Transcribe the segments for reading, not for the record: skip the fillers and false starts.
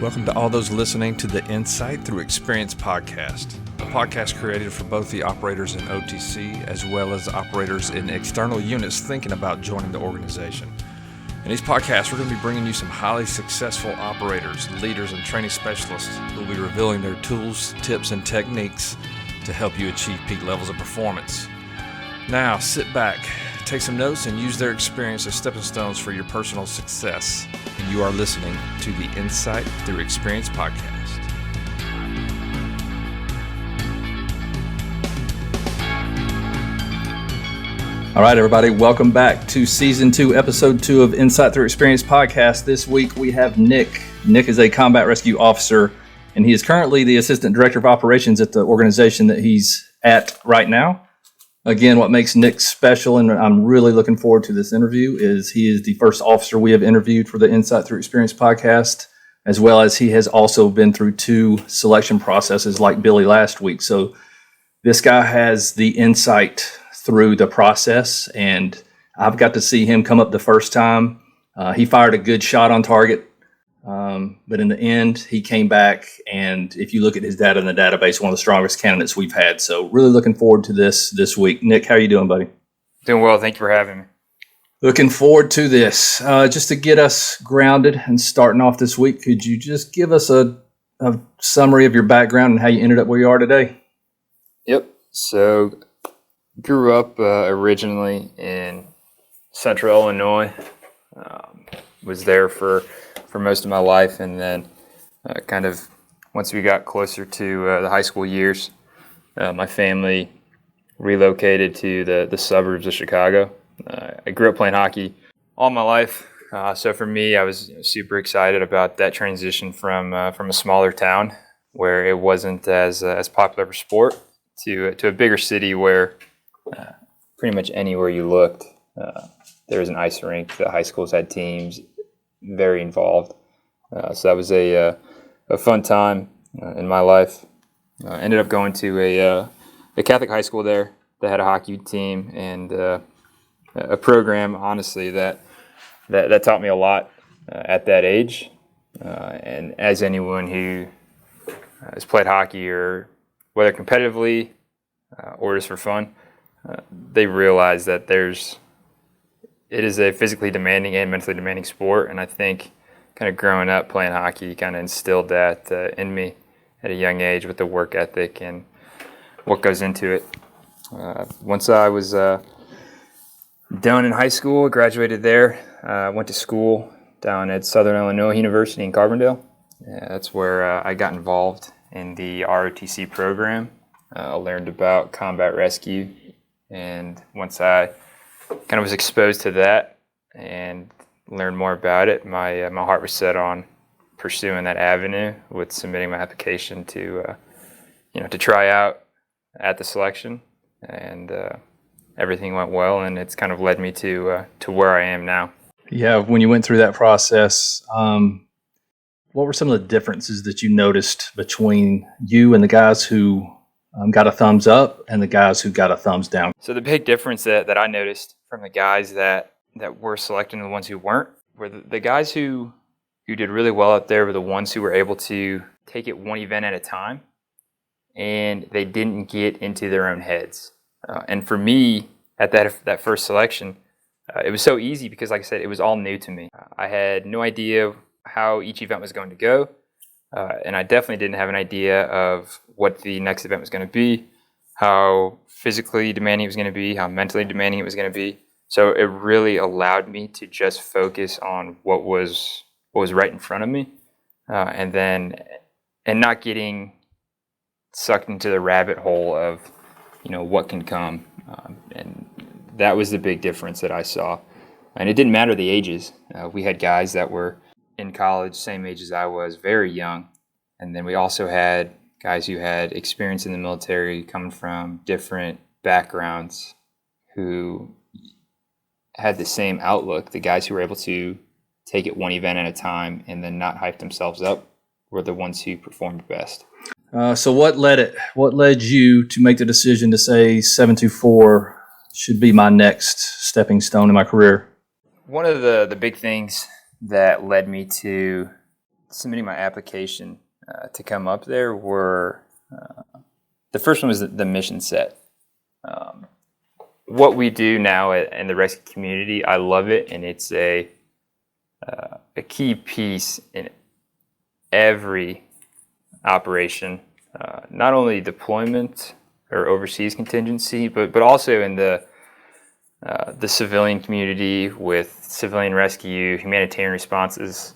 Welcome to all those listening to the Insight Thru Experience Podcast, a podcast created for both the operators in OTC as well as operators in external units thinking about joining the organization. In these podcasts, we're going to be bringing you some highly successful operators, leaders, and training specialists who will be revealing their tools, tips, and techniques to help you achieve peak levels of performance. Now, sit back, take some notes, and use their experience as stepping stones for your personal success. And you are listening to the Insight Thru Experience Podcast. All right, everybody, welcome back to Season 2, Episode 2 of Insight Thru Experience Podcast. This week we have Nick. Nick is a combat rescue officer, and he is currently the Assistant Director of Operations at the organization that he's at right now. Again, what makes Nick special, and I'm really looking forward to this interview, is he is the first officer we have interviewed for the Insight Thru Experience Podcast, as well as he has also been through 2 selection processes like Billy last week. So this guy has the insight through the process, and I've got to see him come up the first time. He fired a good shot on target, but in the end, he came back, and if you look at his data in the database, one of the strongest candidates we've had. So really looking forward to this week. Nick, how are you doing, buddy? Doing well. Thank you for having me. Looking forward to this. Just to get us grounded and starting off this week, could you just give us a summary of your background and how you ended up where you are today? Yep. So grew up originally in Central Illinois. Was there for most of my life, and then kind of once we got closer to the high school years, my family relocated to the suburbs of Chicago. I grew up playing hockey all my life, so for me, I was super excited about that transition from a smaller town where it wasn't as popular of a sport to a bigger city where pretty much anywhere you looked, there was an ice rink. The high schools had teams, very involved. So that was a fun time in my life. Ended up going to a Catholic high school there that had a hockey team and a program, honestly, that taught me a lot at that age. And as anyone who has played hockey, or whether competitively or just for fun, they realize that it is a physically demanding and mentally demanding sport, and I think kind of growing up playing hockey kind of instilled that in me at a young age with the work ethic and what goes into it. Once I was done in high school, graduated there, went to school down at Southern Illinois University in Carbondale. That's where I got involved in the ROTC program. I learned about combat rescue, and once I kind of was exposed to that and learned more about it, my heart was set on pursuing that avenue with submitting my application to try out at the selection, and everything went well, and it's kind of led me to where I am now. Yeah, when you went through that process, what were some of the differences that you noticed between you and the guys who got a thumbs up and the guys who got a thumbs down? So the big difference that I noticed from the guys that were selected and the ones who weren't were the guys who did really well out there were the ones who were able to take it one event at a time, and they didn't get into their own heads. And for me, at that first selection, it was so easy because, like I said, it was all new to me. I had no idea how each event was going to go, and I definitely didn't have an idea of what the next event was going to be, how physically demanding it was going to be, how mentally demanding it was going to be. So it really allowed me to just focus on what was right in front of me, and not getting sucked into the rabbit hole of what can come. And that was the big difference that I saw. And it didn't matter the ages. We had guys that were in college, same age as I was, very young, and then we also had guys who had experience in the military, coming from different backgrounds, who had the same outlook. The guys who were able to take it one event at a time and then not hype themselves up were the ones who performed best. So what led you to make the decision to say 724 should be my next stepping stone in my career? One of the big things that led me to submitting my application to come up there were the first one was the mission set. What we do now in the rescue community, I love it, and it's a key piece in every operation, not only deployment or overseas contingency, but also in the civilian community with civilian rescue, humanitarian responses,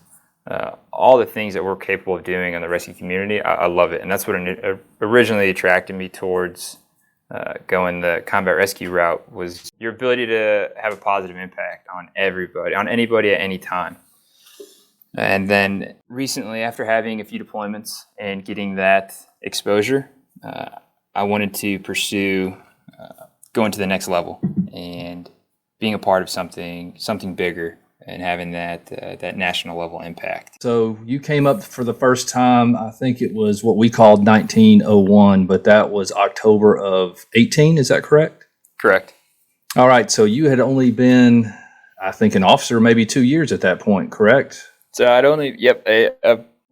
all the things that we're capable of doing in the rescue community. I love it, and that's what originally attracted me towards going the combat rescue route, was your ability to have a positive impact on everybody, on anybody at any time. And then recently, after having a few deployments and getting that exposure, I wanted to pursue going to the next level and being a part of something bigger and having that national level impact. So you came up for the first time, I think it was what we called 1901, but that was October of 18, is that correct? Correct. All right, so you had only been, I think, an officer maybe 2 years at that point, correct? So I'd only,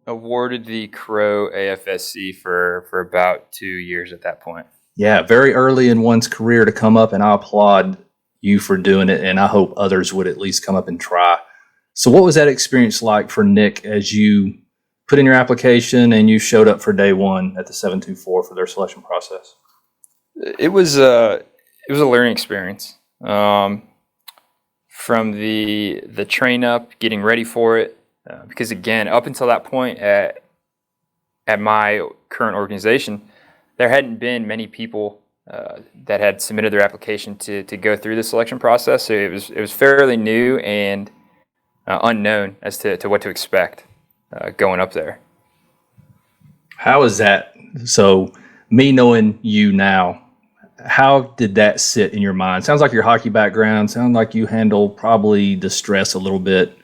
awarded the Crow AFSC for about 2 years at that point. Yeah, very early in one's career to come up, and I applaud you for doing it, and I hope others would at least come up and try. So what was that experience like for Nick as you put in your application and you showed up for day one at the 724 for their selection process? It was a learning experience. From the train up, getting ready for it, because again, up until that point at my current organization, there hadn't been many people that had submitted their application to go through the selection process. So it was fairly new and unknown as to what to expect going up there. How is that? So me knowing you now, how did that sit in your mind? Sounds like your hockey background, sounds like you handle probably the stress a little bit.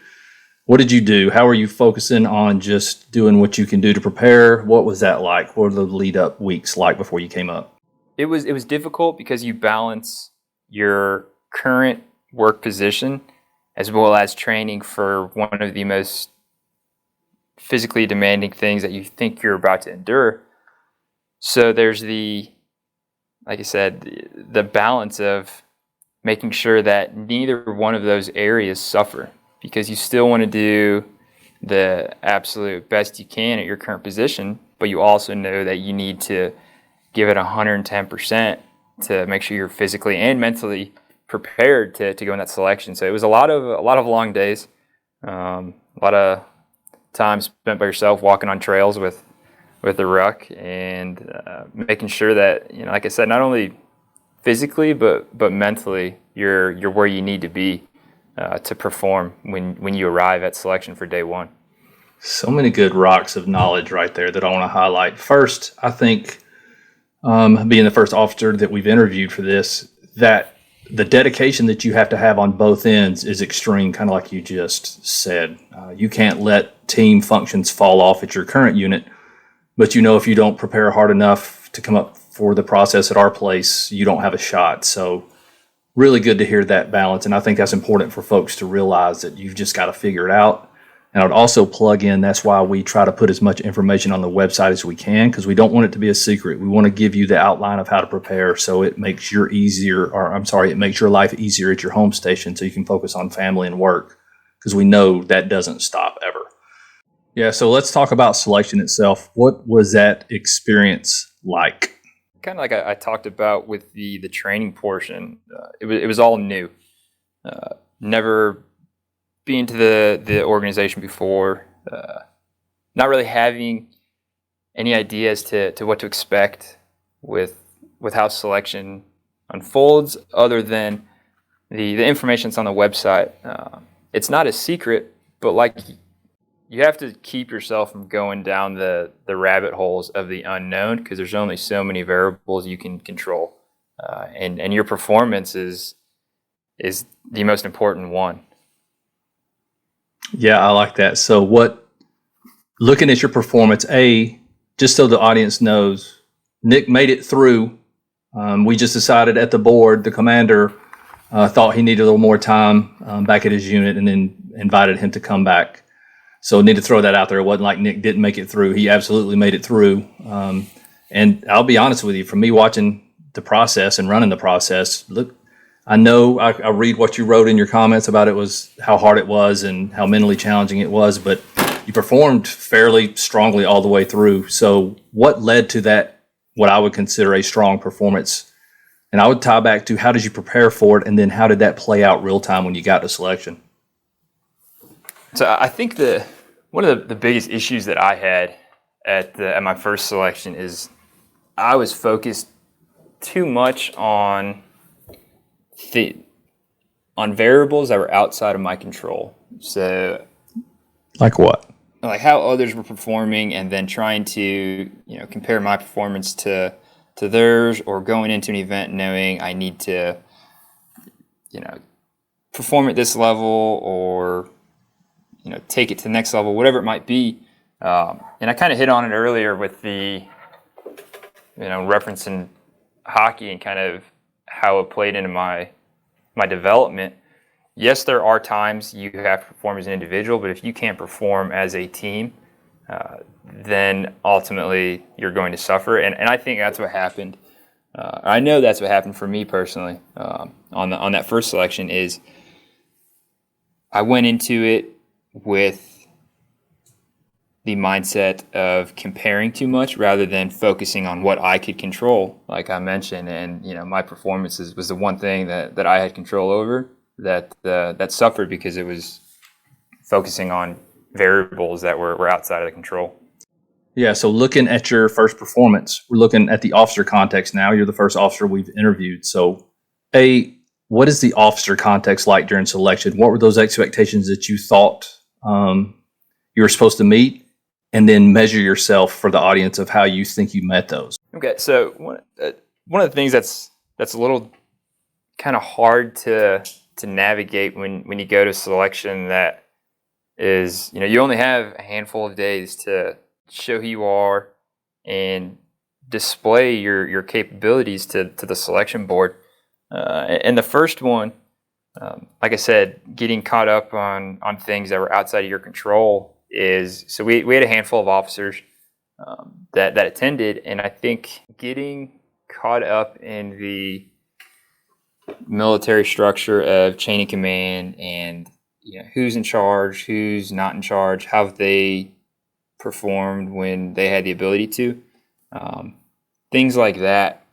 What did you do? How are you focusing on just doing what you can do to prepare? What was that like? What were the lead up weeks like before you came up? It was difficult because you balance your current work position as well as training for one of the most physically demanding things that you think you're about to endure. So there's like I said, the balance of making sure that neither one of those areas suffer, because you still want to do the absolute best you can at your current position, but you also know that you need to give it 110% to make sure you're physically and mentally prepared to go in that selection. So it was a lot of long days, a lot of time spent by yourself walking on trails with the ruck, and making sure that, like I said, not only physically but mentally you're where you need to be to perform when you arrive at selection for day one. So many good rocks of knowledge right there that I want to highlight. First, I think being the first officer that we've interviewed for this, that the dedication that you have to have on both ends is extreme, kind of like you just said. You can't let team functions fall off at your current unit, but if you don't prepare hard enough to come up for the process at our place, you don't have a shot. So really good to hear that balance, and I think that's important for folks to realize that you've just got to figure it out. And I would also plug in, that's why we try to put as much information on the website as we can, because we don't want it to be a secret. We want to give you the outline of how to prepare so it makes it makes your life easier at your home station so you can focus on family and work, because we know that doesn't stop ever. Yeah, so let's talk about selection itself. What was that experience like? Kind of like I talked about with the training portion, it was all new. Never been to the organization before, not really having any ideas to what to expect with how selection unfolds, other than the information that's on the website. It's not a secret, but you have to keep yourself from going down the rabbit holes of the unknown, because there's only so many variables you can control, and your performance is the most important one. Yeah, I like that. So looking at your performance, just so the audience knows, Nick made it through. We just decided at the board, the commander thought he needed a little more time back at his unit, and then invited him to come back. So I need to throw that out there. It wasn't like Nick didn't make it through. He absolutely made it through. And I'll be honest with you, for me watching the process and running the process, look, I know I read what you wrote in your comments about it was how hard it was and how mentally challenging it was, but you performed fairly strongly all the way through. So what led to that, what I would consider a strong performance? And I would tie back to how did you prepare for it, and then how did that play out real time when you got to selection? So I think one of the biggest issues that I had at my first selection is I was focused too much on variables that were outside of my control. So, like what? Like how others were performing, and then trying to compare my performance to theirs, or going into an event knowing I need to perform at this level, or take it to the next level, whatever it might be. And I kind of hit on it earlier with the referencing hockey and kind of how it played into my development. Yes, there are times you have to perform as an individual, but if you can't perform as a team, then ultimately you're going to suffer. And I think that's what happened. I know that's what happened for me personally on that first selection. Is I went into it with the mindset of comparing too much rather than focusing on what I could control, like I mentioned. And my performances was the one thing that I had control over that suffered because it was focusing on variables that were outside of the control. Yeah, so looking at your first performance, we're looking at the officer context now. You're the first officer we've interviewed. So, what is the officer context like during selection? What were those expectations that you thought you were supposed to meet? And then measure yourself for the audience of how you think you met those. Okay, so one of the things that's a little kind of hard to navigate when you go to selection, that is, you only have a handful of days to show who you are and display your capabilities to the selection board. And the first one, like I said, getting caught up on things that were outside of your control is, so we had a handful of officers that attended, and I think getting caught up in the military structure of chain of command and who's in charge, who's not in charge, how they performed when they had the ability to, things like that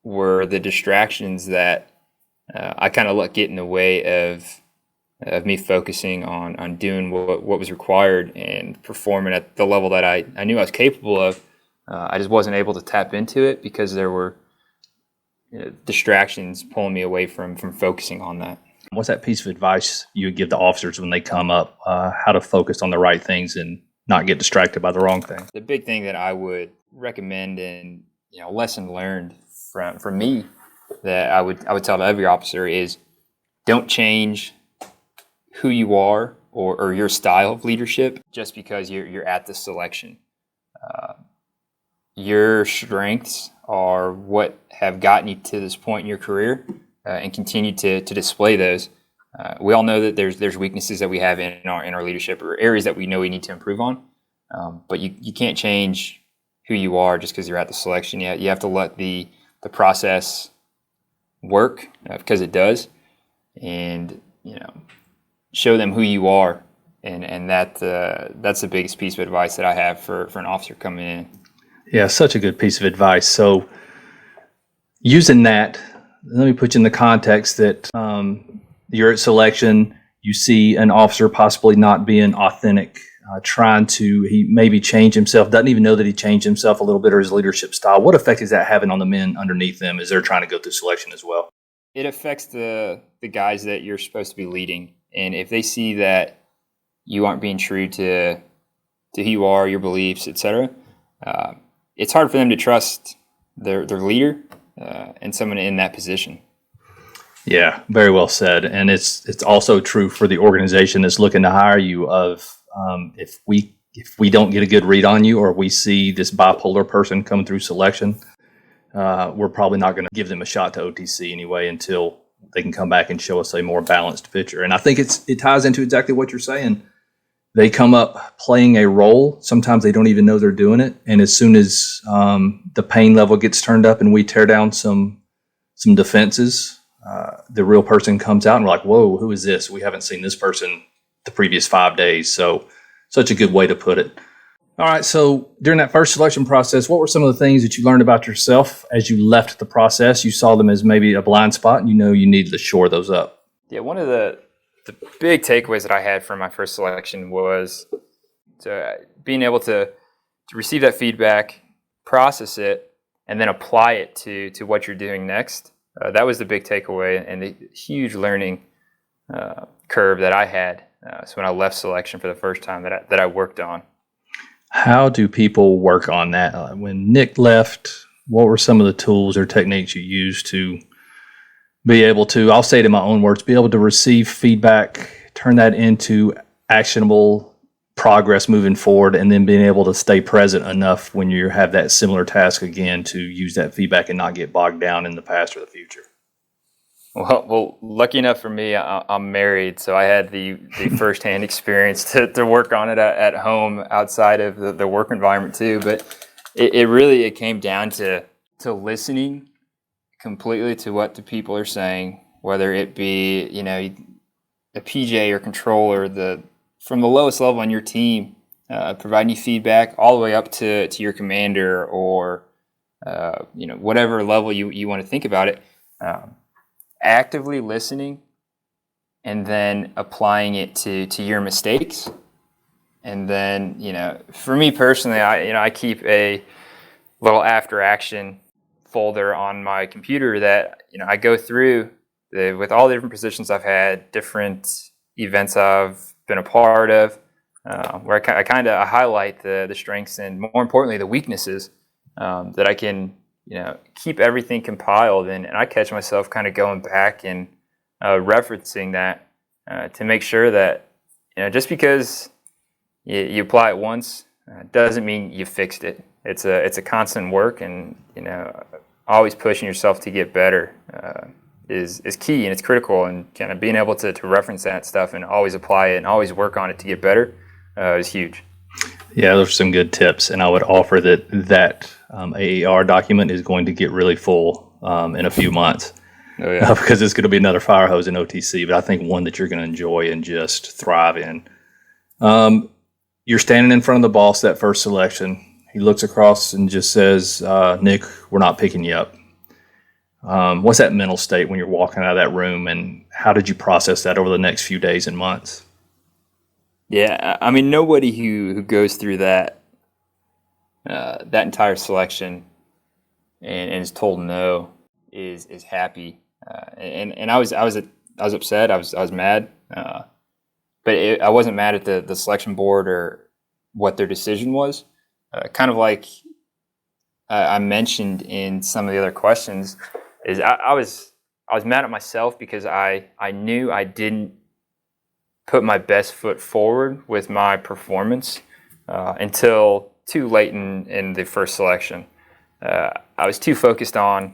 were the distractions that I kind of let get in the way of me focusing on doing what was required and performing at the level that I knew I was capable of. I just wasn't able to tap into it because there were distractions pulling me away from focusing on that. What's that piece of advice you would give the officers when they come up, how to focus on the right things and not get distracted by the wrong things? The big thing that I would recommend, and lesson learned from me, that I would tell to every officer is, don't change who you are or your style of leadership just because you're at the selection. Your strengths are what have gotten you to this point in your career, and continue to display those. We all know that there's weaknesses that we have in our leadership, or areas that we know we need to improve on. But you can't change who you are just because you're at the selection. You have to let the process work, because it does, and show them who you are, and that's the biggest piece of advice that I have for an officer coming in. Yeah, such a good piece of advice. So using that, let me put you in the context that you're at selection, you see an officer possibly not being authentic, he maybe change himself, doesn't even know that he changed himself a little bit, or his leadership style. What effect is that having on the men underneath them as they're trying to go through selection as well? It affects the guys that you're supposed to be leading. And if they see that you aren't being true to who you are, your beliefs, etc., it's hard for them to trust their leader and someone in that position. Yeah, very well said. And it's also true for the organization that's looking to hire you. If we don't get a good read on you, or we see this bipolar person come through selection, we're probably not going to give them a shot to OTC anyway until they can come back and show us a more balanced picture. And I think it ties into exactly what you're saying. they come up playing a role. Sometimes they don't even know they're doing it. And as soon as the pain level gets turned up and we tear down some defenses, the real person comes out and we're like, whoa, who is this? We haven't seen this person the previous 5 days. So such a good way to put it. All right. So during that first selection process, what were some of the things that you learned about yourself as you left the process? You saw them as maybe a blind spot and you needed to shore those up. Yeah, one of the big takeaways that I had from my first selection was being able to receive that feedback, process it, and then apply it to what you're doing next. That was the big takeaway and the huge learning curve that I had. So when I left selection for the first time that I worked on. How do people work on that? When Nick left, what were some of the tools or techniques you used to be able to, I'll say it in my own words, be able to receive feedback, turn that into actionable progress moving forward, and then being able to stay present enough when you have that similar task again to use that feedback and not get bogged down in the past or the future? Well, lucky enough for me, I'm married, so I had the firsthand experience to work on it at home outside of the work environment too. But it really came down to listening completely to what the people are saying, whether it be a PJ or controller, from the lowest level on your team, providing you feedback, all the way up to your commander or whatever level you want to think about it. Actively listening and then applying it to your mistakes. And then, for me personally, I keep a little after action folder on my computer that, I go through with all the different positions I've had, different events I've been a part of, where I kind of highlight the strengths and, more importantly, the weaknesses, that I can keep everything compiled, and I catch myself kind of going back and referencing that to make sure that just because you apply it once doesn't mean you fixed it. It's a constant work, and always pushing yourself to get better is key, and it's critical. And kind of being able to reference that stuff and always apply it and always work on it to get better is huge. Yeah, those are some good tips, and I would offer that AAR document is going to get really full in a few months. Oh, yeah. Because it's going to be another fire hose in OTC, but I think one that you're going to enjoy and just thrive in. You're standing in front of the boss that first selection. He looks across and just says, Nick, we're not picking you up. What's that mental state when you're walking out of that room, and how did you process that over the next few days and months? Yeah, I mean, nobody who goes through that entire selection and is told no is happy. And I was upset. I was mad. But I wasn't mad at the selection board or what their decision was. Kind of like I mentioned in some of the other questions, is I was mad at myself because I knew I didn't put my best foot forward with my performance until too late in the first selection. I was too focused on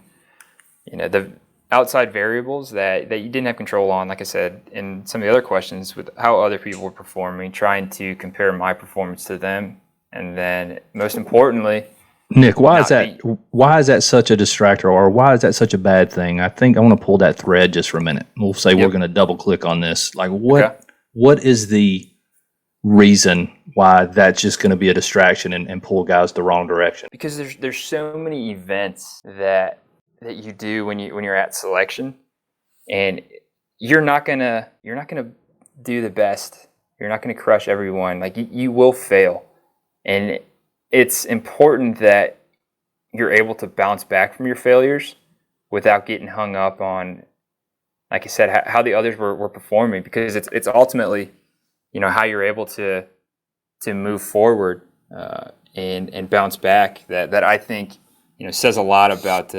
the outside variables that you didn't have control on, like I said in some of the other questions, with how other people were performing, trying to compare my performance to them. And then most importantly, Nick, why is that such a distractor, or why is that such a bad thing? I think I want to pull that thread just for a minute. We'll say we're going to double click on this. Like what is the reason why that's just going to be a distraction and pull guys the wrong direction? Because there's so many events that you do when you're at selection, and you're not gonna do the best. You're not gonna crush everyone. Like you will fail, and it's important that you're able to bounce back from your failures without getting hung up on, like I said, how the others were performing, because it's ultimately how you're able to move forward and bounce back that I think says a lot about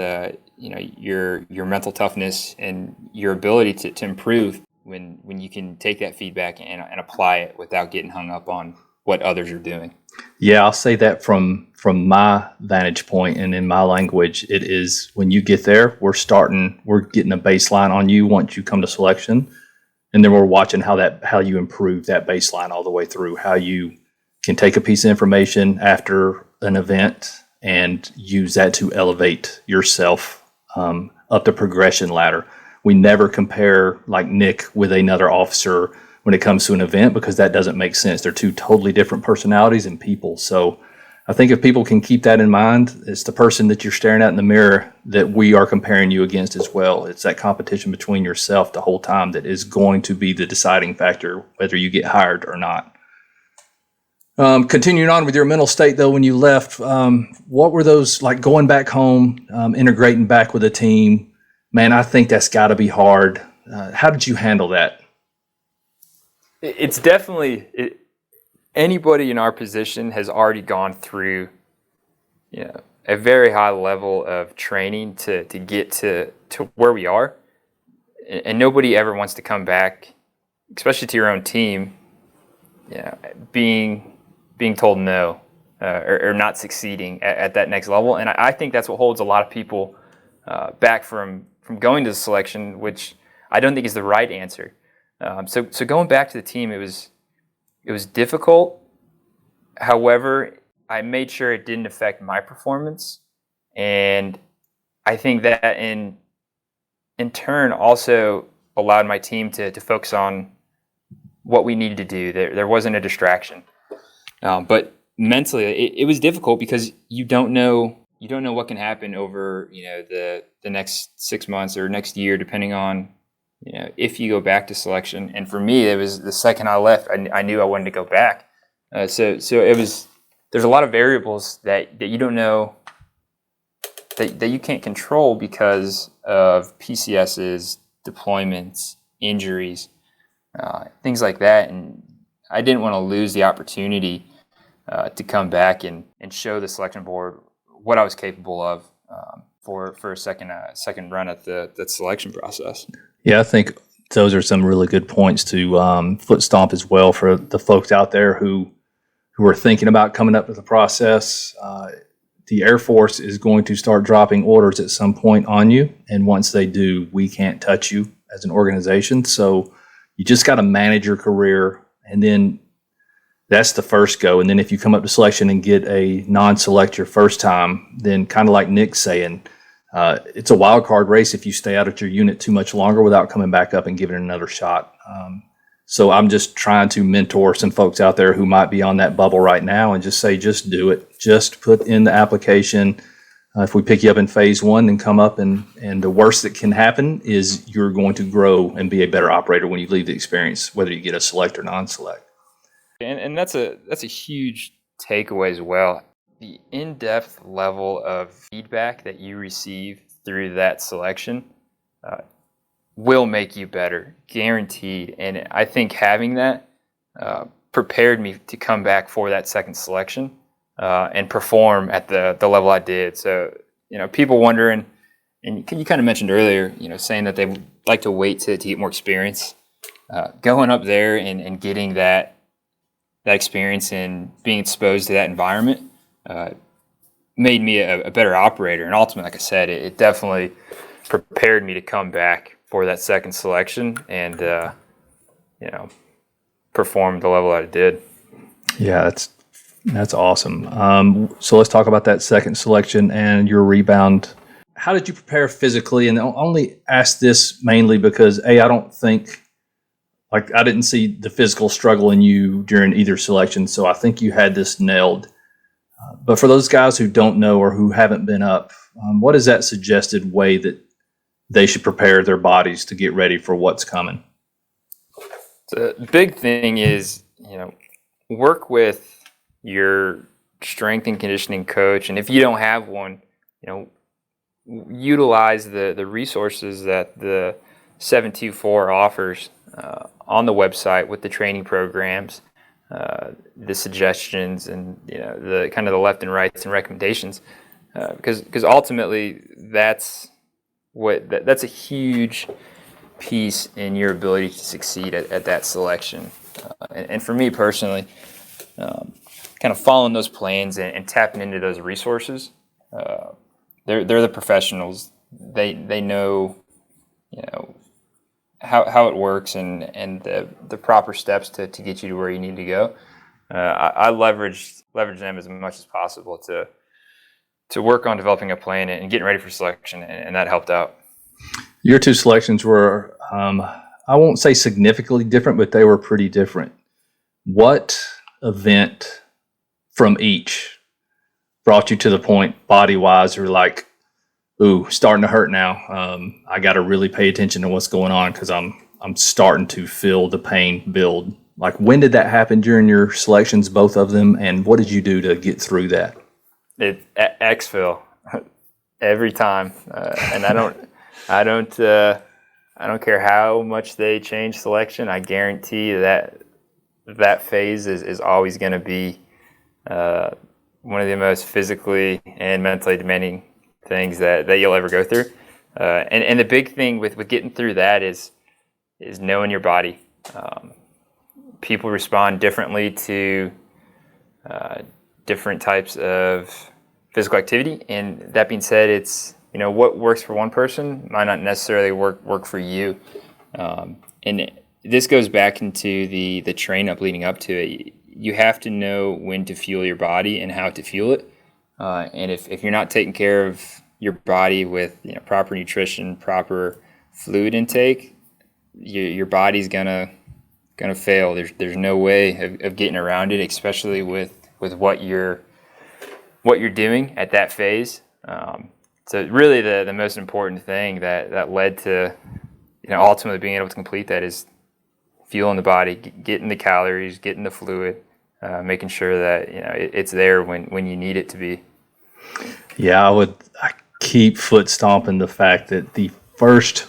your mental toughness and your ability to improve when you can take that feedback and apply it without getting hung up on what others are doing. Yeah, I'll say that from my vantage point and in my language, it is when you get there, we're getting a baseline on you once you come to selection. And then we're watching how you improve that baseline all the way through, how you can take a piece of information after an event and use that to elevate yourself up the progression ladder. We never compare like Nick with another officer when it comes to an event, because that doesn't make sense. They're two totally different personalities and people. So I think if people can keep that in mind, it's the person that you're staring at in the mirror that we are comparing you against as well. It's that competition between yourself the whole time that is going to be the deciding factor, whether you get hired or not. Continuing on with your mental state, though, when you left, what were those like going back home, integrating back with a team? Man, I think that's got to be hard. How did you handle that? It's definitely anybody in our position has already gone through, a very high level of training to get to where we are, and nobody ever wants to come back, especially to your own team, being told no or not succeeding at that next level. And I think that's what holds a lot of people back from going to the selection, which I don't think is the right answer. So going back to the team, it was difficult. However, I made sure it didn't affect my performance, and I think that in turn also allowed my team to focus on what we needed to do. There wasn't a distraction, but mentally it was difficult because you don't know what can happen over the next 6 months or next year, depending on if you go back to selection. And for me, it was the second I left, I knew I wanted to go back. So it was. There's a lot of variables that you don't know, that you can't control because of PCSs, deployments, injuries, things like that. And I didn't want to lose the opportunity to come back and show the selection board what I was capable of for a second run at the selection process. Yeah, I think those are some really good points to foot stomp as well for the folks out there who are thinking about coming up with the process. The Air Force is going to start dropping orders at some point on you. And once they do, we can't touch you as an organization. So you just got to manage your career. And then that's the first go. And then if you come up to selection and get a non-select your first time, then kind of like Nick's saying, it's a wild card race if you stay out at your unit too much longer without coming back up and giving it another shot. So I'm just trying to mentor some folks out there who might be on that bubble right now and just say, just do it. Just put in the application. If we pick you up in phase one and come up, and the worst that can happen is you're going to grow and be a better operator when you leave the experience, whether you get a select or non-select. And that's a huge takeaway as well. The in-depth level of feedback that you receive through that selection will make you better, guaranteed. And I think having that prepared me to come back for that second selection and perform at the level I did. So, people wondering, and you kind of mentioned earlier, saying that they would like to wait to get more experience. Going up there and getting that experience and being exposed to that environment made me a better operator. And ultimately, like I said, it definitely prepared me to come back for that second selection and perform the level I did. Yeah, that's awesome. So let's talk about that second selection and your rebound. How did you prepare physically? And I'll only ask this mainly because I don't think, I didn't see the physical struggle in you during either selection, so I think you had this nailed. But for those guys who don't know or who haven't been up, what is that suggested way that they should prepare their bodies to get ready for what's coming? The big thing is, work with your strength and conditioning coach. And if you don't have one, utilize the resources that the 724 offers on the website with the training programs, the suggestions, and the kind of the left and rights and recommendations, because ultimately that's a huge piece in your ability to succeed at that selection. And for me personally, kind of following those plans and tapping into those resources, they're the professionals. They know how it works and the proper steps to get you to where you need to go. I leverage them as much as possible to work on developing a plan and getting ready for selection, and that helped out. Your two selections were, I won't say significantly different, but they were pretty different. What event from each brought you to the point, body-wise, or like, ooh, starting to hurt now? I got to really pay attention to what's going on because I'm starting to feel the pain build. Like, when did that happen during your selections, both of them, and what did you do to get through that? Exfil every time, and I don't care how much they change selection. I guarantee that phase is always going to be one of the most physically and mentally demanding things that you'll ever go through. And the big thing with getting through that is knowing your body. People respond differently to different types of physical activity, and that being said, it's what works for one person might not necessarily work for you. And this goes back into the train up leading up to it. You have to know when to fuel your body and how to fuel it. And if you're not taking care of your body with proper nutrition, proper fluid intake, your body's gonna fail. There's no way of getting around it, especially with what you're doing at that phase. So really the most important thing that led to ultimately being able to complete that is fueling the body, getting the calories, getting the fluid, making sure that it's there when you need it to be. Yeah, I keep foot stomping the fact that the first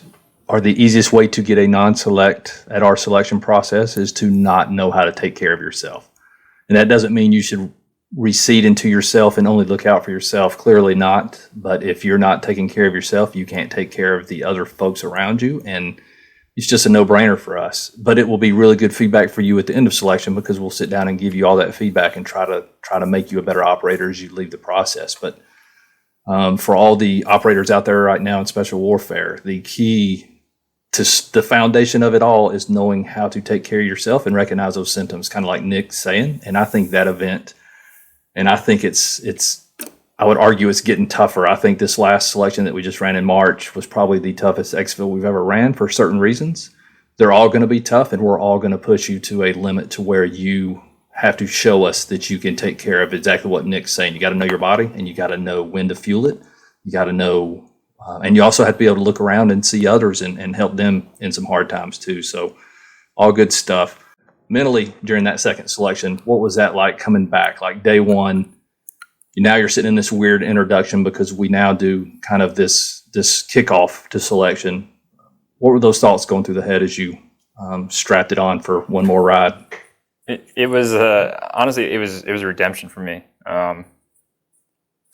or the easiest way to get a non-select at our selection process is to not know how to take care of yourself. And that doesn't mean you should recede into yourself and only look out for yourself. Clearly not. But if you're not taking care of yourself, you can't take care of the other folks around you. And it's just a no-brainer for us. But it will be really good feedback for you at the end of selection because we'll sit down and give you all that feedback and try to make you a better operator as you leave the process. But for all the operators out there right now in special warfare, the key to the foundation of it all is knowing how to take care of yourself and recognize those symptoms, kind of like Nick's saying. And I think that event, and I think I would argue it's getting tougher. I think this last selection that we just ran in March was probably the toughest Exfil we've ever ran for certain reasons. They're all going to be tough, and we're all going to push you to a limit to where you have to show us that you can take care of exactly what Nick's saying. You got to know your body, and you got to know when to fuel it. You got to know, and you also have to be able to look around and see others and help them in some hard times too. So all good stuff. Mentally, during that second selection, what was that like coming back? Like day one, now you're sitting in this weird introduction because we now do kind of this kickoff to selection. What were those thoughts going through the head as you strapped it on for one more ride? It was honestly it was a redemption for me.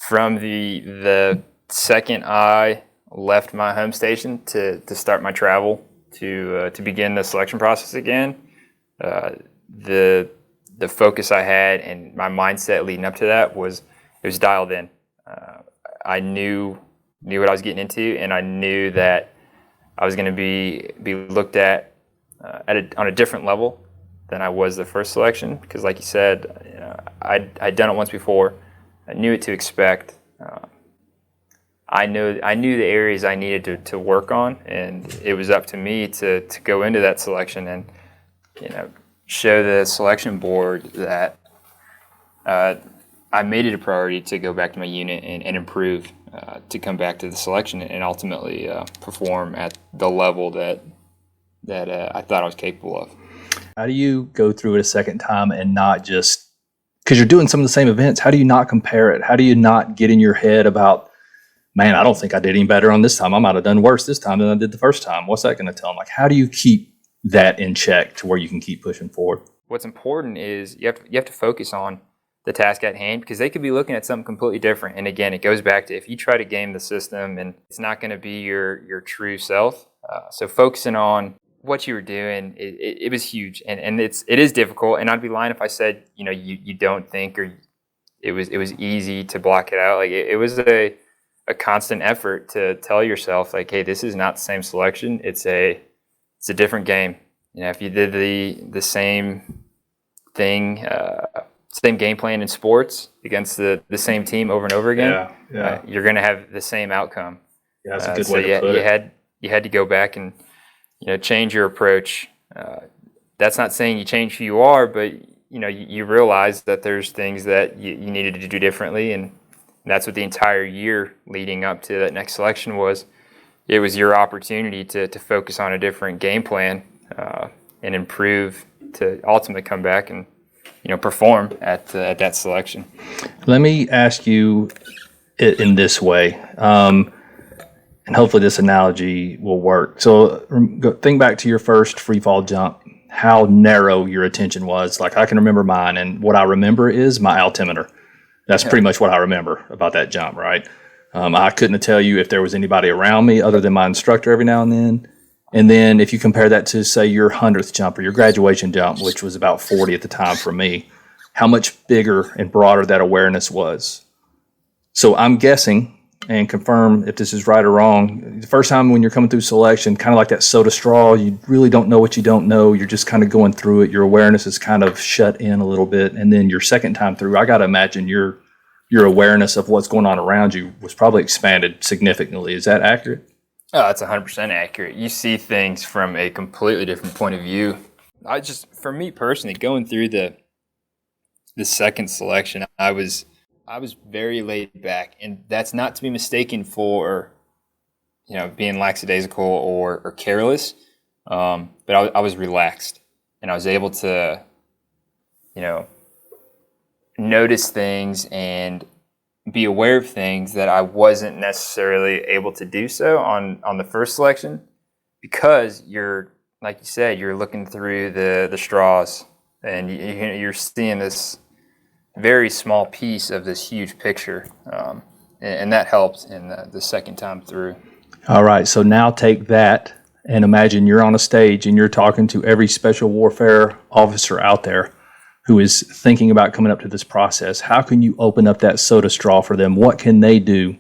From the second I left my home station to start my travel to begin the selection process again, the focus I had and my mindset leading up to that was dialed in. I knew what I was getting into, and I knew that I was going to be looked at on a different level than I was the first selection. Because, like you said, I'd done it once before. I knew what to expect. I knew the areas I needed to work on, and it was up to me to go into that selection and show the selection board that I made it a priority to go back to my unit and improve, to come back to the selection and ultimately perform at the level that I thought I was capable of. How do you go through it a second time and not just, because you're doing some of the same events, how do you not compare it? How do you not get in your head about, man, I don't think I did any better on this time. I might have done worse this time than I did the first time. What's that going to tell them? Like, how do you keep that in check to where you can keep pushing forward? What's important is you have to focus on the task at hand, because they could be looking at something completely different. And again, it goes back to, if you try to game the system, and it's not going to be your true self. So focusing on what you were doing, it was huge, and it is difficult. And I'd be lying if I said you don't think, or it was easy to block it out. Like it was a constant effort to tell yourself, like, hey, this is not the same selection. It's a it's a different game. If you did the same thing, same game plan in sports against the same team over and over again, you're going to have the same outcome. Yeah, that's a good way to put it. You had to go back and change your approach. That's not saying you change who you are, but you realize that there's things that you needed to do differently, and that's what the entire year leading up to that next selection was. It was your opportunity to focus on a different game plan and improve to ultimately come back and perform at that selection. Let me ask you it in this way, and hopefully this analogy will work. So think back to your first free fall jump, how narrow your attention was. Like I can remember mine, and what I remember is my altimeter. That's pretty much what I remember about that jump, right? I couldn't tell you if there was anybody around me other than my instructor every now and then. And then if you compare that to, say, your 100th jump or your graduation jump, which was about 40 at the time for me, how much bigger and broader that awareness was. So I'm guessing, and confirm if this is right or wrong, the first time when you're coming through selection, kind of like that soda straw, you really don't know what you don't know. You're just kind of going through it. Your awareness is kind of shut in a little bit. And then your second time through, I got to imagine your awareness of what's going on around you was probably expanded significantly. Is that accurate? Oh, that's 100% accurate. You see things from a completely different point of view. For me personally, going through the second selection, I was very laid back, and that's not to be mistaken for, being lackadaisical or careless. But I was relaxed, and I was able to, notice things and be aware of things that I wasn't necessarily able to do so on the first selection, because you're, like you said, you're looking through the straws, and you're seeing this very small piece of this huge picture, and that helped in the second time through. All right, so now take that and imagine you're on a stage and you're talking to every special warfare officer out there who is thinking about coming up to this process. How can you open up that soda straw for them? What can they do?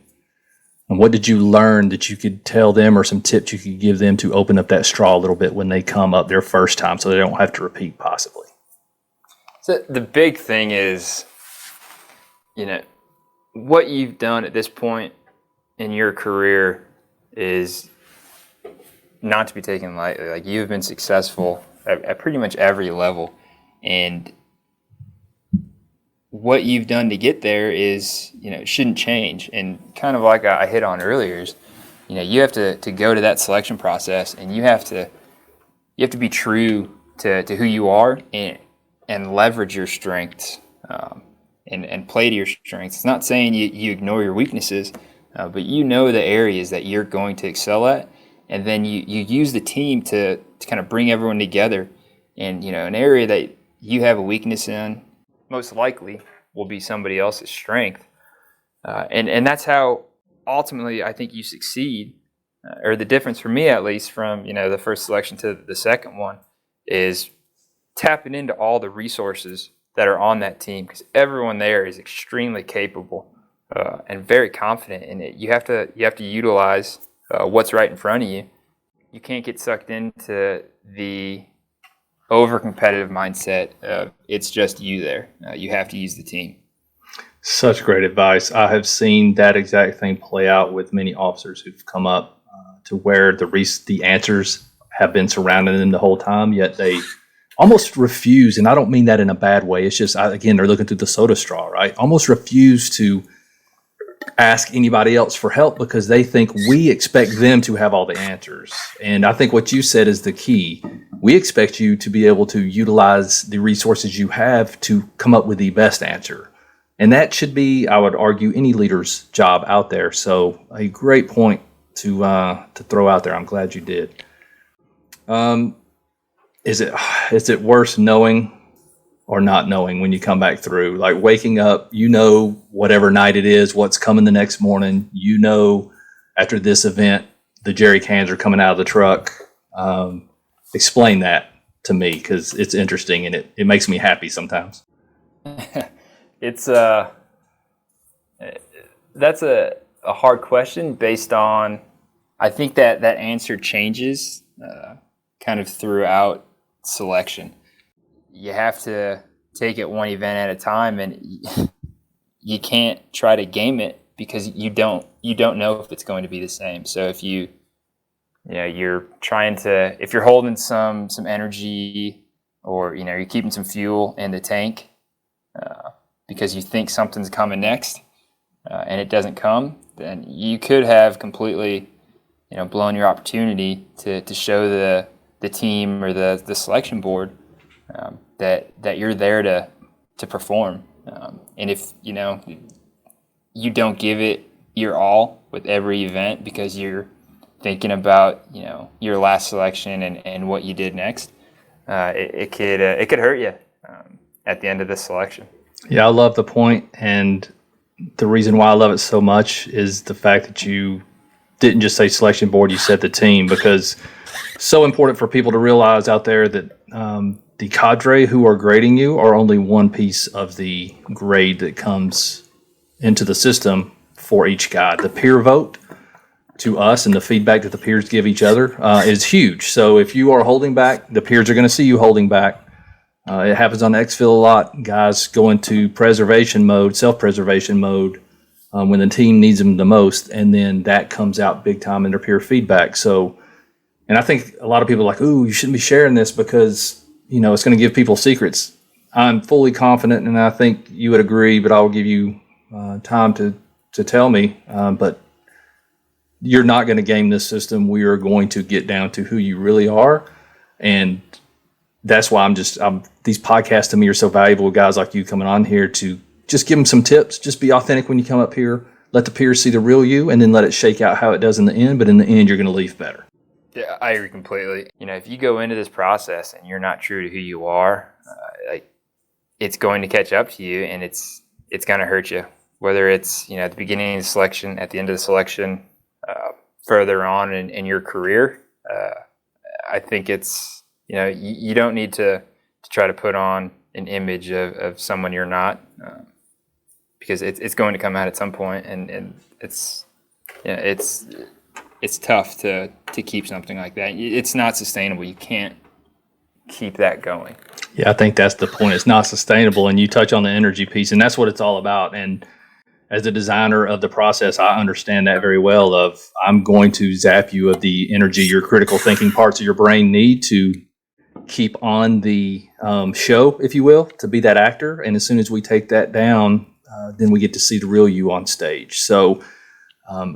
And what did you learn that you could tell them, or some tips you could give them to open up that straw a little bit when they come up their first time, so they don't have to repeat possibly? So the big thing is, what you've done at this point in your career is not to be taken lightly. Like, you've been successful at pretty much every level, and what you've done to get there is, shouldn't change. And kind of like I hit on earlier is, you have to go to that selection process, and you have to be true to who you are, and leverage your strengths, and play to your strengths. It's not saying you ignore your weaknesses, but the areas that you're going to excel at, and then you use the team to kind of bring everyone together. And an area that you have a weakness in most likely will be somebody else's strength, and that's how ultimately I think you succeed, or the difference for me at least from the first selection to the second one is tapping into all the resources that are on that team, because everyone there is extremely capable and very confident in it. You have to utilize what's right in front of you. You can't get sucked into the over-competitive mindset. It's just you there. You have to use the team. Such great advice. I have seen that exact thing play out with many officers who've come up to where the answers have been surrounding them the whole time, yet they almost refuse, and I don't mean that in a bad way. It's just, again, they're looking through the soda straw, right? Almost refuse to ask anybody else for help because they think we expect them to have all the answers. And I think what you said is the key. We expect you to be able to utilize the resources you have to come up with the best answer. And that should be, I would argue, any leader's job out there. So a great point to throw out there. I'm glad you did. Is it worse knowing or not knowing when you come back through? Like waking up, whatever night it is, what's coming the next morning. After this event, the jerry cans are coming out of the truck. Explain that to me, because it's interesting and it makes me happy sometimes. That's a hard question based on, I think that answer changes kind of throughout selection. You have to take it one event at a time, and you can't try to game it because you don't know if it's going to be the same. So if you're trying to, if you're holding some energy, or you're keeping some fuel in the tank because you think something's coming next, and it doesn't come, then you could have completely blown your opportunity to show the team or the selection board that you're there to perform. And if you don't give it your all with every event because you're thinking about your last selection and what you did next, it could hurt you at the end of the selection. Yeah, I love the point, and the reason why I love it so much is the fact that you didn't just say selection board, you said the team, because it's so important for people to realize out there that the cadre who are grading you are only one piece of the grade that comes into the system for each guy. The peer vote to us and the feedback that the peers give each other is huge. So if you are holding back, the peers are going to see you holding back. It happens on Exfil a lot. Guys go into preservation mode, self-preservation mode, when the team needs them the most, and then that comes out big time in their peer feedback. So, and I think a lot of people are like, ooh, you shouldn't be sharing this because, it's going to give people secrets. I'm fully confident, and I think you would agree, but I'll give you time to tell me. But you're not going to game this system. We are going to get down to who you really are. And that's why these podcasts to me are so valuable with guys like you coming on here to just give them some tips. Just be authentic when you come up here. Let the peers see the real you, and then let it shake out how it does in the end. But in the end, you're going to leave better. Yeah, I agree completely. If you go into this process and you're not true to who you are, it's going to catch up to you, and it's going to hurt you. Whether it's at the beginning of the selection, at the end of the selection, further on in your career, I think it's you don't need to try to put on an image of someone you're not, because it's going to come out at some point, and it's tough to keep something like that. It's not sustainable. You can't keep that going. Yeah, I think that's the point. It's not sustainable, and you touch on the energy piece, and that's what it's all about. And as a designer of the process, I understand that very well. I'm going to zap you of the energy your critical thinking parts of your brain need to keep on the show, if you will, to be that actor. And as soon as we take that down, then we get to see the real you on stage. So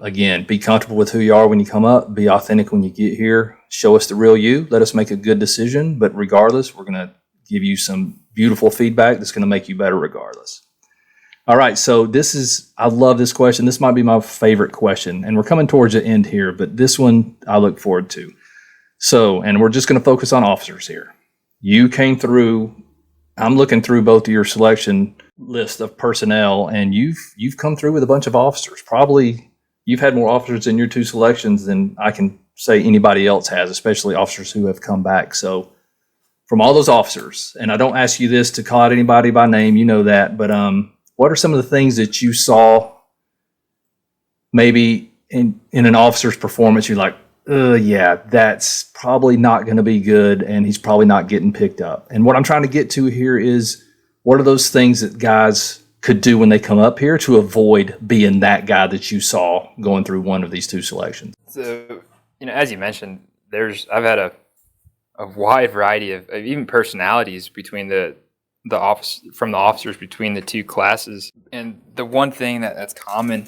again, be comfortable with who you are when you come up. Be authentic when you get here. Show us the real you. Let us make a good decision. But regardless, we're going to give you some beautiful feedback that's going to make you better regardless. All right, so I love this question. This might be my favorite question, and we're coming towards the end here, but this one I look forward to. So, and we're just going to focus on officers here. You came through, I'm looking through both of your selection list of personnel, and you've come through with a bunch of officers. Probably you've had more officers in your two selections than I can say anybody else has, especially officers who have come back. So from all those officers, and I don't ask you this to call out anybody by name, you know that, but what are some of the things that you saw maybe in an officer's performance you're like, yeah, that's probably not going to be good, and he's probably not getting picked up? And what I'm trying to get to here is, what are those things that guys could do when they come up here to avoid being that guy that you saw going through one of these two selections? So, as you mentioned, I've had a wide variety of even personalities between the officers between the two classes. And the one thing that's common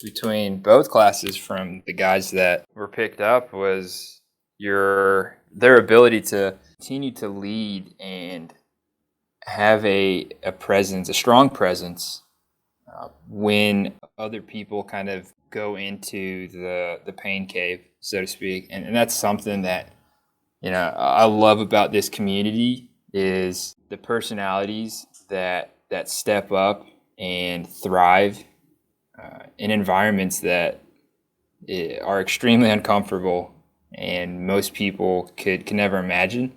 between both classes from the guys that were picked up was their ability to continue to lead and have a presence, a strong presence, when other people kind of go into the pain cave, so to speak. And that's something that I love about this community, is the personalities that step up and thrive in environments that are extremely uncomfortable and most people could never imagine.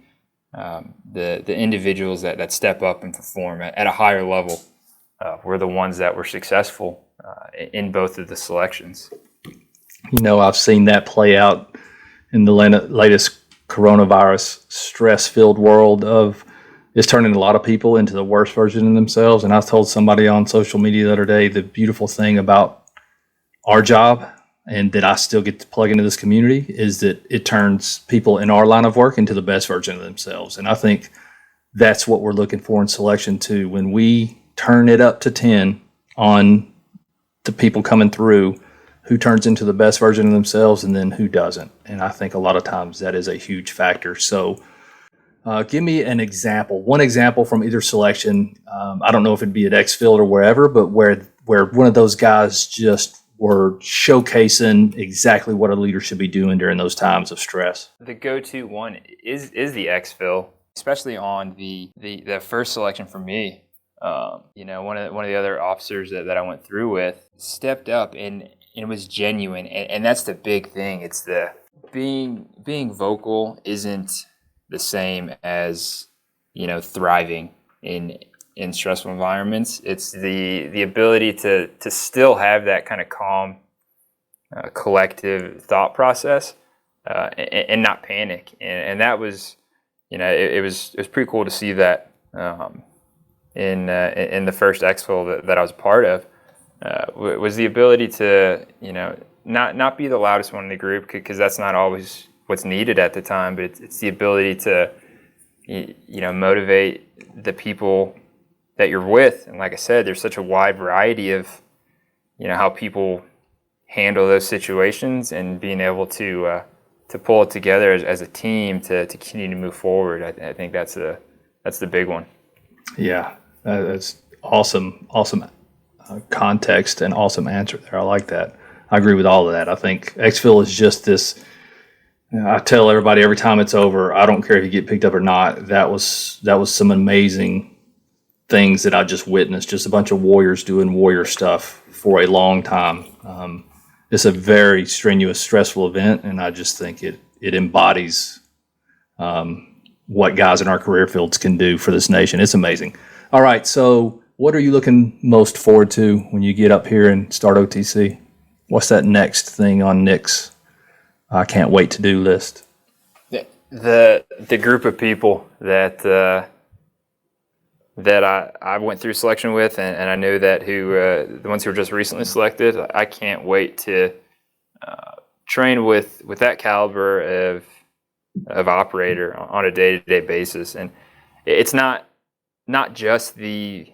The individuals that step up and perform at a higher level were the ones that were successful in both of the selections. I've seen that play out in the latest coronavirus stress-filled world is turning a lot of people into the worst version of themselves. And I told somebody on social media the other day, the beautiful thing about our job and that I still get to plug into this community is that it turns people in our line of work into the best version of themselves. And I think that's what we're looking for in selection too. When we turn it up to 10 on the people coming through, who turns into the best version of themselves and then who doesn't. And I think a lot of times that is a huge factor. So give me an example, one example from either selection. I don't know if it'd be at Exfil or wherever, but where one of those guys just were showcasing exactly what a leader should be doing during those times of stress. The go-to one is the Exfil, especially on the first selection for me. One of the other officers that I went through with stepped up and it was genuine, and that's the big thing. It's the being vocal isn't the same as thriving in stressful environments. It's the ability to still have that kind of calm, collective thought process, and not panic. And that was, it was pretty cool to see that in the first Exfil that I was a part of. Was the ability to not be the loudest one in the group, because that's not always what's needed at the time, but it's the ability to motivate the people that you're with. And like I said, there's such a wide variety of how people handle those situations, and being able to pull it together as a team to continue to move forward. I think that's the big one. Yeah, that's awesome context and awesome answer there. I like that. I agree with all of that. I think Exfil is just this. I tell everybody every time it's over, I don't care if you get picked up or not. That was some amazing things that I just witnessed. Just a bunch of warriors doing warrior stuff for a long time. It's a very strenuous, stressful event, and I just think it embodies what guys in our career fields can do for this nation. It's amazing. All right, so what are you looking most forward to when you get up here and start OTC? What's that next thing on Nick's I can't wait to do list? The group of people that I went through selection with, and I know that the ones who were just recently selected. I can't wait to train with that caliber of operator on a day-to-day basis. And it's not just the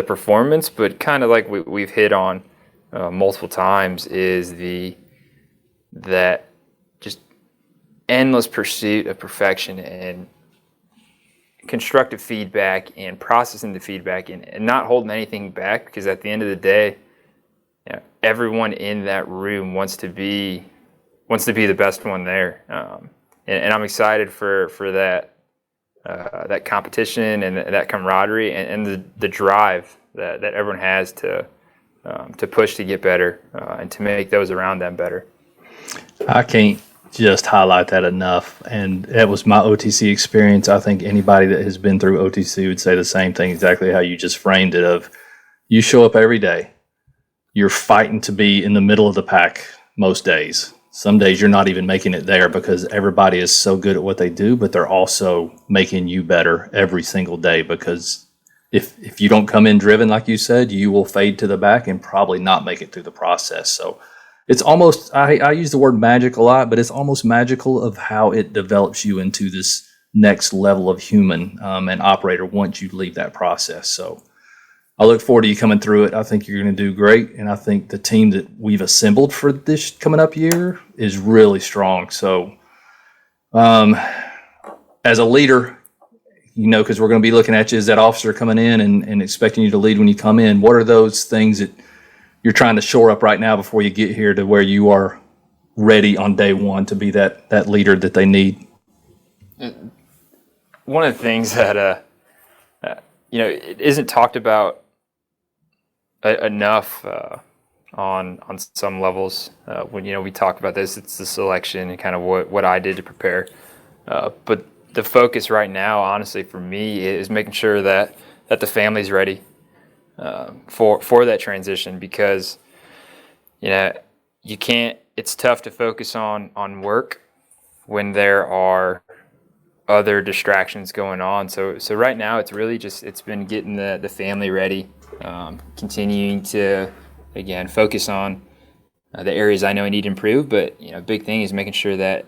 performance, but kind of like we've hit on multiple times, is that just endless pursuit of perfection and constructive feedback and processing the feedback and not holding anything back, because at the end of the day, everyone in that room wants to be the best one there, and I'm excited for that competition and that camaraderie and the drive that everyone has to push to get better and to make those around them better. I can't just highlight that enough, and that was my OTC experience. I think anybody that has been through OTC would say the same thing, exactly how you just framed it. Of you show up every day, you're fighting to be in the middle of the pack most days. Some days you're not even making it there because everybody is so good at what they do, but they're also making you better every single day, because if you don't come in driven, like you said, you will fade to the back and probably not make it through the process. So it's almost, I use the word magic a lot, but it's almost magical of how it develops you into this next level of human and operator once you leave that process. So I look forward to you coming through it. I think you're going to do great. And I think the team that we've assembled for this coming up year is really strong. So as a leader, because we're going to be looking at you as that officer coming in and expecting you to lead when you come in, what are those things that you're trying to shore up right now before you get here to where you are ready on day one to be that leader that they need? One of the things that it isn't talked about enough on some levels when we talk about this, it's the selection and kind of what I did to prepare. But the focus right now, honestly, for me, is making sure that the family's ready for that transition, because you can't. It's tough to focus on work when there are other distractions going on. So right now it's really it's been getting the family ready, continuing to, again, focus on the areas I know I need to improve. But, big thing is making sure that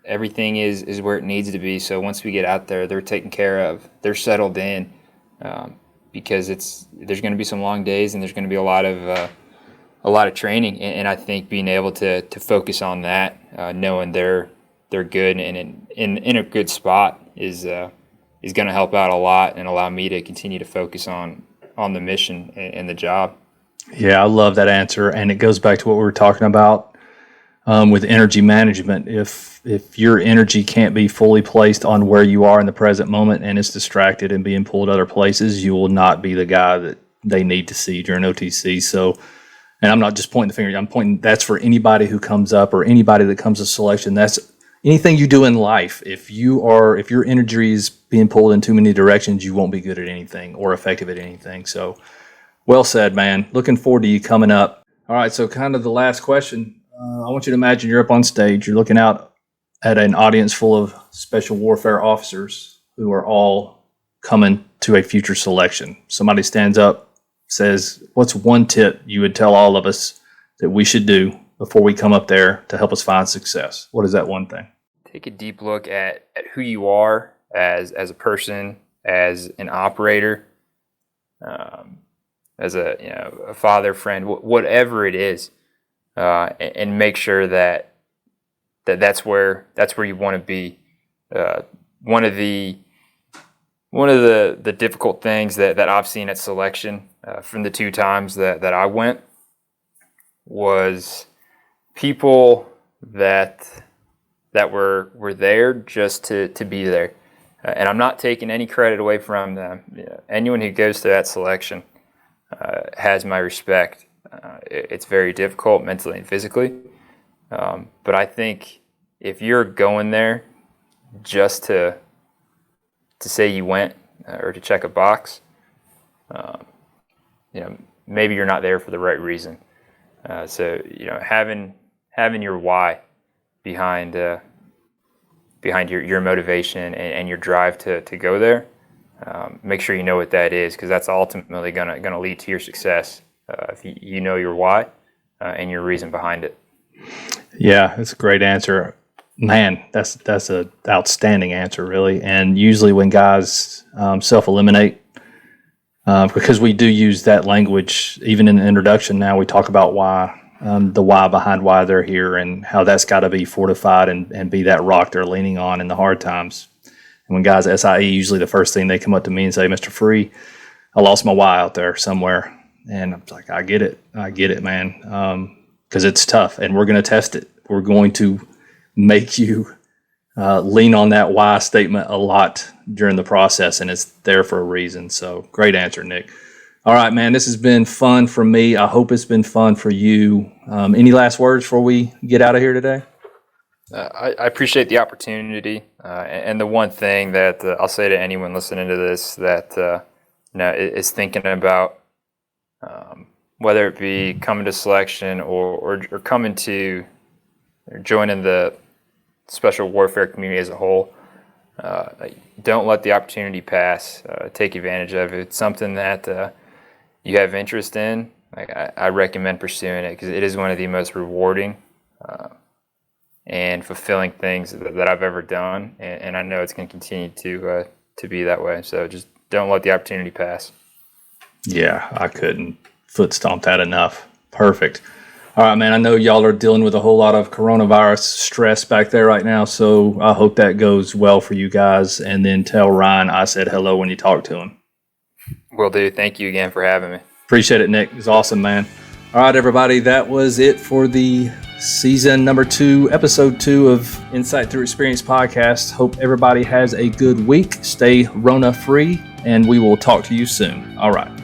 everything is where it needs to be. So once we get out there, they're taken care of, they're settled in, because there's going to be some long days and there's going to be a lot of training. And I think being able to focus on that, knowing they're good and in a good spot is going to help out a lot and allow me to continue to focus on the mission and the job. Yeah, I love that answer, and it goes back to what we were talking about with energy management. If your energy can't be fully placed on where you are in the present moment and it's distracted and being pulled other places, you will not be the guy that they need to see during OTC. So, and I'm not just pointing the finger, I'm pointing, that's for anybody who comes up or anybody that comes to selection. That's anything you do in life. If your energy is being pulled in too many directions, you won't be good at anything or effective at anything. So, well said, man. Looking forward to you coming up. All right, so kind of the last question. I want you to imagine you're up on stage. You're looking out at an audience full of special warfare officers who are all coming to a future selection. Somebody stands up, says, what's one tip you would tell all of us that we should do before we come up there to help us find success? What is that one thing? Take a deep look at who you are as a person, as an operator, as a father, friend, whatever it is, and make sure that's where you want to be. One of the difficult things that I've seen at selection from the 2 times that I went was people that were there just to be there. And I'm not taking any credit away from them. Anyone who goes to that selection has my respect. It's very difficult mentally and physically. But I think if you're going there just to say you went or to check a box, maybe you're not there for the right reason. So having your why behind your motivation and your drive to go there, make sure you know what that is, because that's ultimately gonna lead to your success if you know your why and your reason behind it. Yeah, that's a great answer, man. That's an outstanding answer, really. And usually when guys self-eliminate, because we do use that language even in the introduction. Now we talk about why. The why behind why they're here and how that's got to be fortified and be that rock they're leaning on in the hard times. And when guys SIE, usually the first thing they come up to me and say, Mr. Free, I lost my why out there somewhere. And I'm like, I get it, man. Because it's tough and we're going to test it. We're going to make you lean on that why statement a lot during the process, and it's there for a reason. So great answer, Nick. All right, man, this has been fun for me. I hope it's been fun for you. Any last words before we get out of here today? I appreciate the opportunity. And the one thing that I'll say to anyone listening to this that is thinking about whether it be coming to selection or coming to or joining the special warfare community as a whole, don't let the opportunity pass. Take advantage of it. It's something that you have interest in. I recommend pursuing it because it is one of the most rewarding and fulfilling things that I've ever done, and I know it's going to continue to be that way. So just don't let the opportunity pass. Yeah, I couldn't foot stomp that enough. Perfect. All right, man, I know y'all are dealing with a whole lot of coronavirus stress back there right now, so I hope that goes well for you guys. And then tell Ryan I said hello when you talk to him. Will do. Thank you again for having me. Appreciate it, Nick. It was awesome, man. All right, everybody, that was it for the season number 2, episode 2 of Insight Thru Experience Podcast. Hope everybody has a good week. Stay Rona free, and we will talk to you soon. All right.